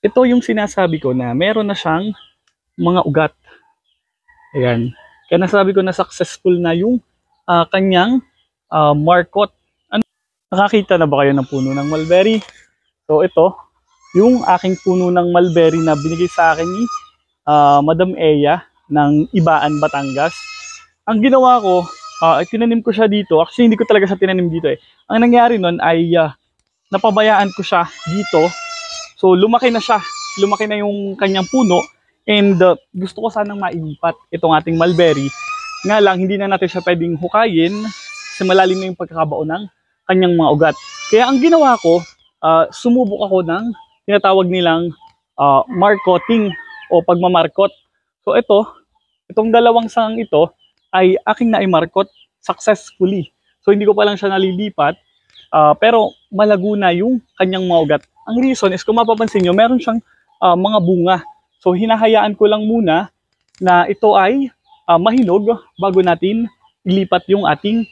ito yung sinasabi ko na meron na siyang mga ugat. Ayan. Kaya nasabi ko na successful na yung kanyang markot. Ano, nakakita na ba kayo ng puno ng mulberry? So ito, yung aking puno ng mulberry na binigay sa akin ni Madam Eya ng Ibaan, Batangas. Ang ginawa ko, tinanim ko siya dito. Actually, hindi ko talaga siya tinanim dito eh. Ang nangyari nun ay napabayaan ko siya dito. So lumaki na siya. Lumaki na yung kanyang puno. And gusto ko sanang mailipat itong ating mulberry. Nga lang, hindi na natin siya pwedeng hukayin kasi malalim na yung pagkakabao ng kanyang mga ugat. Kaya ang ginawa ko, sumubok ako ng tinatawag nilang markoting o pagmamarkot. So itong dalawang sangang ito ay aking naimarkot successfully. So hindi ko pa lang siya nalilipat, pero malago na yung kanyang mga ugat. Ang reason is kung mapapansin nyo, meron siyang mga bunga. So hinahayaan ko lang muna na ito ay mahinog bago natin ilipat yung ating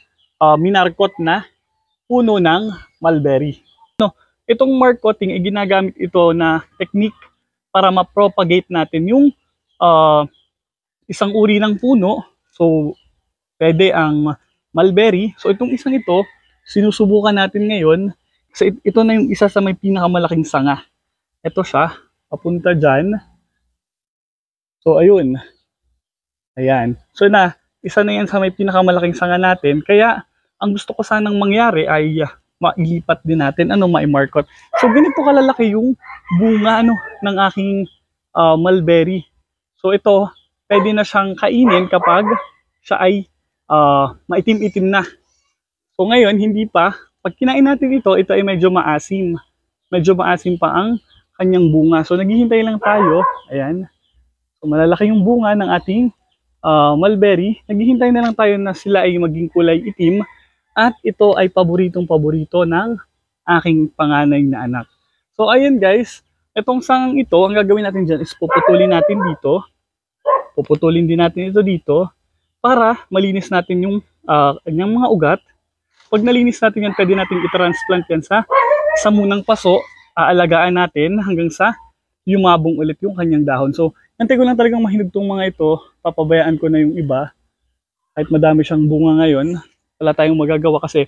minarkot na puno ng mulberry. No, itong markoting ay ginagamit ito na technique para ma-propagate natin yung isang uri ng puno. So pwede ang mulberry. So itong isang ito, sinusubukan natin ngayon kasi ito na yung isa sa may pinakamalaking sanga. Ito siya, papunta dyan. So ayun. Ayan. So isa na yan sa may pinakamalaking sanga natin. Kaya ang gusto ko sanang mangyari ay mailipat din natin, ma-markot. So ganito kalalaki yung bunga ng aking mulberry. So ito, pwede na siyang kainin kapag siya ay maitim-itim na. So ngayon, hindi pa. Pag kinain natin ito ay medyo maasim. Medyo maasim pa ang kanyang bunga. So naghihintay lang tayo. Ayan. So malalaki yung bunga ng ating mulberry. Naghihintay na lang tayo na sila ay maging kulay itim. At ito ay paboritong-paborito ng aking panganay na anak. So ayun guys. Itong sangang ito, ang gagawin natin dyan is puputulin natin dito. Puputulin din natin ito dito para malinis natin yung kanyang mga ugat. Pag nalinis natin yan, pwede natin i-transplant yan sa munang paso. Aalagaan natin hanggang sa yumabong ulit yung kanyang dahon. So, nantay ko lang talagang mahinog tong mga ito. Papabayaan ko na yung iba. Kahit madami siyang bunga ngayon, wala tayong magagawa kasi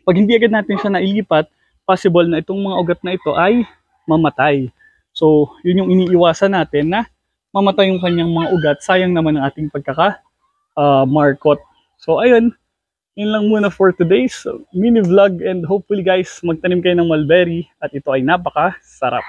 pag hindi agad natin siya nailipat, possible na itong mga ugat na ito ay mamatay. So, yun yung iniiwasan natin na mamatay yung kanyang mga ugat. Sayang naman ang ating markot. So, ayun. Yun lang muna for today's mini vlog and hopefully guys, magtanim kayo ng mulberry at ito ay napaka sarap.